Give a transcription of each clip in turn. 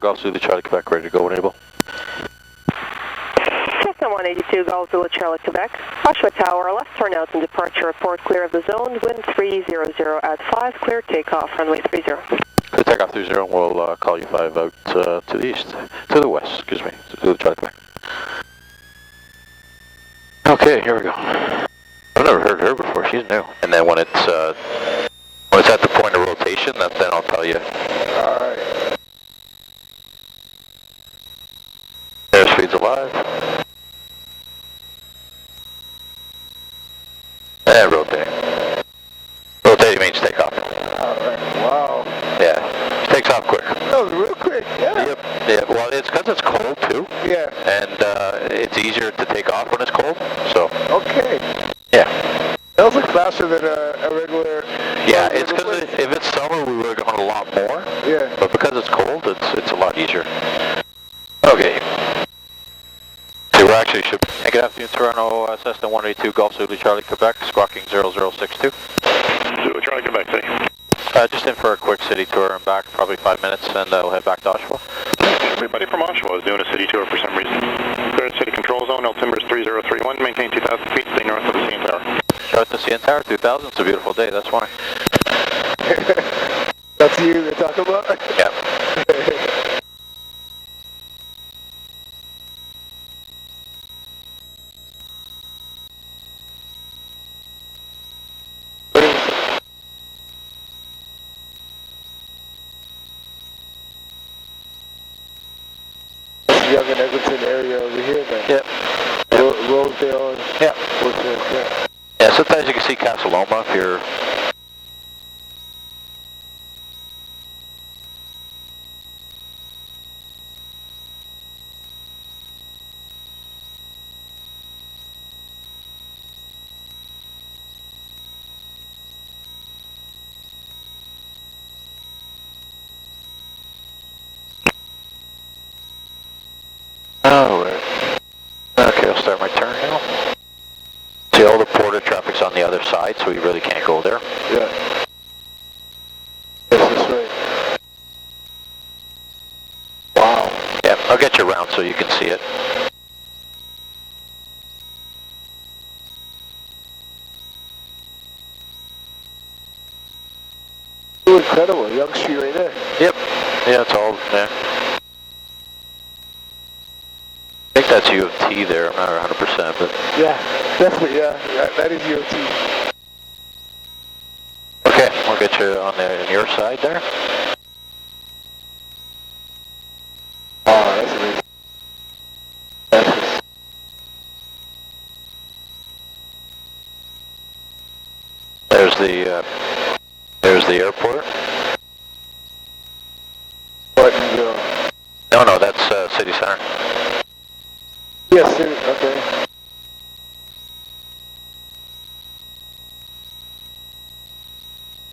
Golf Zulu Charlie Quebec, ready to go when able. Cessna 182, Golf Zulu Charlie Quebec. Oshawa Tower, left turn out and departure report clear of the zone, wind 300 at 5, clear takeoff, runway 30. Clear takeoff 30, and we'll call you 5 out to the east, to the west, excuse me, to Zulu Charlie Quebec. Okay, here we go. I've never heard her before, she's new. And then when it's at the point of rotation, then I'll tell you. Alright. Airspeed's alive. And rotating. Rotating means takeoff. Alright, wow. Yeah, takes off quick. That was real quick, yeah. Yep, yeah, well it's because it's cold too. Yeah. And it's easier to take off when it's cold, so. Okay. Yeah. That was like faster than a regular... Yeah, it's because if it's summer we would have gone a lot more. Yeah. But because it's cold, it's a lot easier. Okay. So we're actually should... Hey, good afternoon, Toronto, Cessna 182, Golf Zulu Charlie Quebec, squawking 0062. Zulu Charlie Quebec, City. Just in for a quick city tour and back, probably 5 minutes, and we'll head back to Oshawa. Everybody from Oshawa is doing a city tour for some reason. Clear city control zone, altimeter is 3031, maintain 2,000 feet, stay north of the CN Tower. North of the CN Tower, 2,000, it's a beautiful day, that's why. That's you they're talking about? Yeah. Young and Eglinton area over here then. Yep. Rosedale. Yeah. Yeah. Yeah, sometimes you can see Casa Loma if you're... Oh, right. Okay, I'll start my turn now. See, all the porter traffic's on the other side, so we really can't go there. Yeah. Yes, that's right. Wow. Yeah, I'll get you around so you can see it. Oh, incredible. Young Street right there. Yep. Yeah, it's all there. I think that's U of T there, I'm not 100%, but... Yeah, definitely, yeah. That is UOT. Okay, we'll get you on your side there. Oh, that's amazing. There's the airport. Buttonville. No, that's City Center. Yes, okay.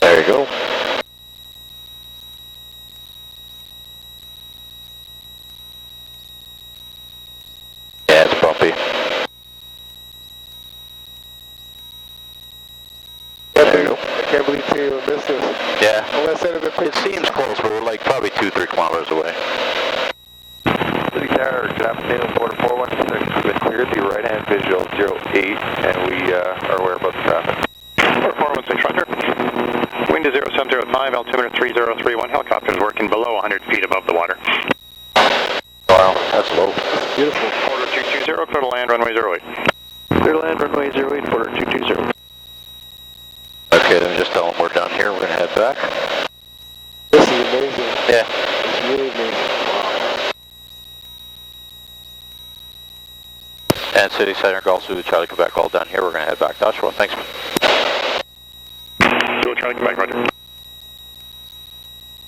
There you go. Yeah, it's bumpy. There you go. I can't believe Taylor missed us. Yeah. It seems close, but we're like probably 2-3 kilometers away. City Tower, good afternoon, border 416, we've been cleared, the right-hand visual 08, and we are aware about the traffic. Border 416, Roger. Wind is 0705, altimeter 3031, helicopters working below 100 feet above the water. Wow, that's low. Beautiful. Border 220, clear to land, runway 08. Clear to land, runway 08, border 220. Okay, then just tell them we're done here, we're going to head back. This is amazing. Yeah. It's really amazing. And City Center, Golf Zulu Charlie Quebec, all done here, we're going to head back to Oshawa. Thanks. Zulu Charlie Quebec, Roger.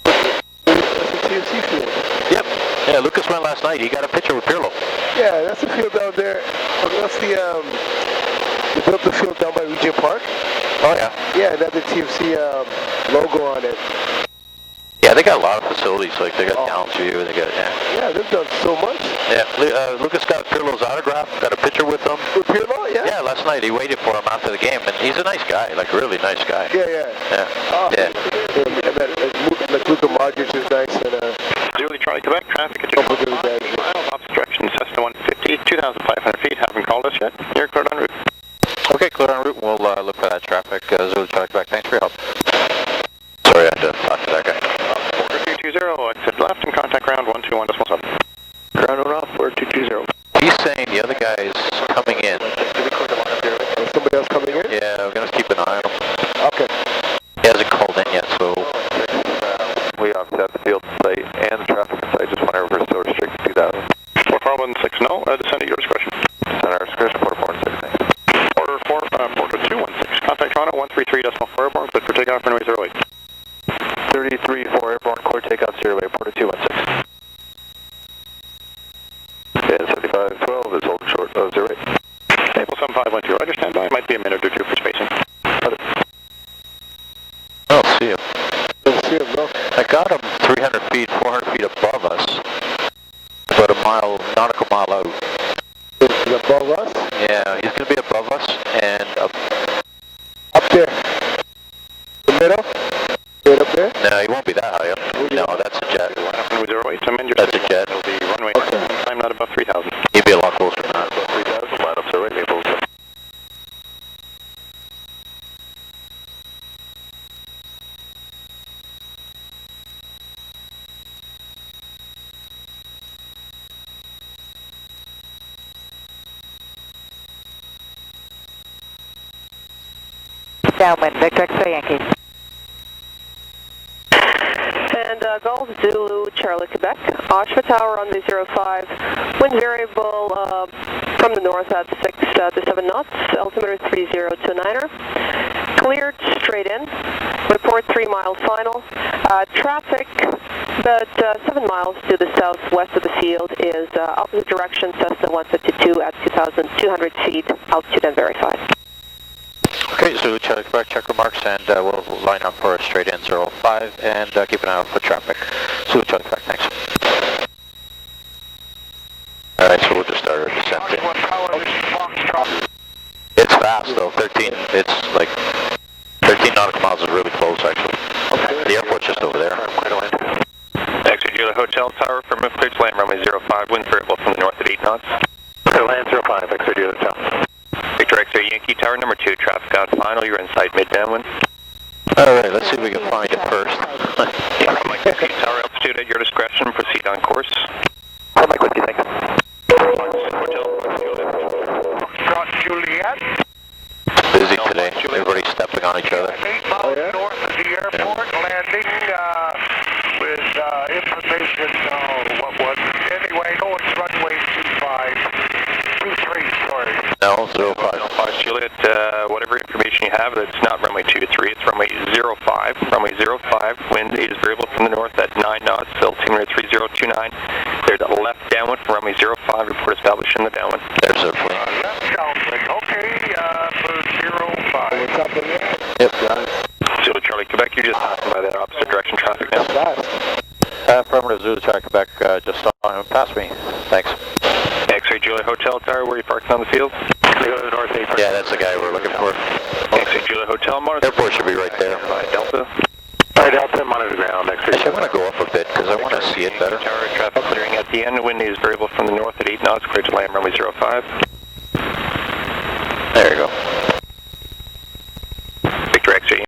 That's a TFC field. Yep. Yeah, Lucas went last night, he got a picture with Pirlo. Yeah, that's the field down there. That's the, they built the field down by Regent Park. Oh, yeah. Yeah, and had the TFC logo on it. Yeah, they got a lot of facilities, like they got Downs View, they got, Yeah, they've done so much. Yeah, Lucas got Pirlo's autograph, got a picture with him. With Pirlo, yeah? Yeah, last night he waited for him after the game, and he's a nice guy, like a really nice guy. Yeah. Yeah. Oh, Yeah. And that, like Luka Modric is nice, and Zulu Zulu Charlie, Quebec, traffic at 2,500 miles, opposite direction, Cessna 150, 2,500 feet, haven't called us yet. You're cleared en route. Okay, clear en route. We'll look for that traffic. Zulu Charlie Quebec, thanks for your help. Sorry, I had to talk to that guy. 4220, exit left and contact ground 121.7. Ground on off, 4220. He's saying the other guy is coming in. Somebody else coming in? Yeah, we're going to keep an eye on him. Okay. He hasn't called in yet, so... We offset the field site and the traffic site, just whenever we're still restricted 2,000. 4416, no, descend at your discretion. Descend at our discretion, 4416, thanks. Order 216, contact Toronto 133.4 airborne, cleared for takeoff runway 08. 33-4 airborne, clear takeoff 08, Porter 216. And 7512 is holding short of 08. Maple 7512, roger, stand by, might be a minute or two for spacing. I don't see him. Don't see him, no. I got him 300 feet, 400 feet above us, but a mile, nautical mile out. Is he above us? Yeah, he's going to be above us and up there. The middle? Right up there? No, he won't be that high up. No, that's a jet. Runway 08, amend your That's a jet. It'll be runway time not above 3,000. He'd be a lot closer than that. Above 3,000, line up 08, Maple. Downwind, Victor X-ray Yankee. And Golf Zulu Charlie Quebec, Oshawa Tower on the 05, wind variable from the north at 6 to 7 knots, altimeter 3029er, cleared straight in, report 3 miles final, traffic about 7 miles to the southwest of the field is opposite direction Cessna 152 at 2,200 feet, altitude and verified. Okay, Zulu Charlie Quebec, check remarks, and we'll line up for a straight in 05 and keep an eye out for traffic. Zulu Charlie Quebec, thanks. Alright, so we'll just start our descent in. It's fast though, 13, it's like 13 nautical miles is really close actually. Okay. The airport's just over there. Exit Julia Hotel Tower from cleared to land runway 05, wind variable from the north at 8 knots. Clear land 05, exit Julia Hotel. Victor X-ray Yankee Tower number 2, traffic on final, you're inside mid-downwind. Alright, let's see if we can find it first. Mike Whiskey Tower altitude at your discretion, proceed on course. Mike Whiskey, thanks. Juliet. Busy today, everybody's stepping on each other. 8 miles north of the airport, landing with information, what was it? Anyway, no, it's runway 23, sorry. No, 05. 05 Juliet, whatever information you have, it's not runway 23, it's runway 05. Runway 05, wind is variable from the north at 9 knots, altimeter 3029. Cleared left downwind from runway 05, report established in the downwind. There's our plane. Left downwind, okay, for 05. What's up with it? Yep, got it. Zulu Charlie Quebec, you're just passing by that opposite direction traffic now. Affirmative, Zulu Charlie Quebec, just on past me. Thanks. X-ray Julia Hotel Tower, where you parked on the field? Yeah, that's the guy we're looking for. X-ray Julia Hotel, monitor. Airport should be right there. Delta. Delta, monitor ground, X-ray. Actually, I'm going to go up a bit because I want to see it better. Tower, traffic clearing at the end, wind is variable from the north at 8 knots, cleared to land runway 05.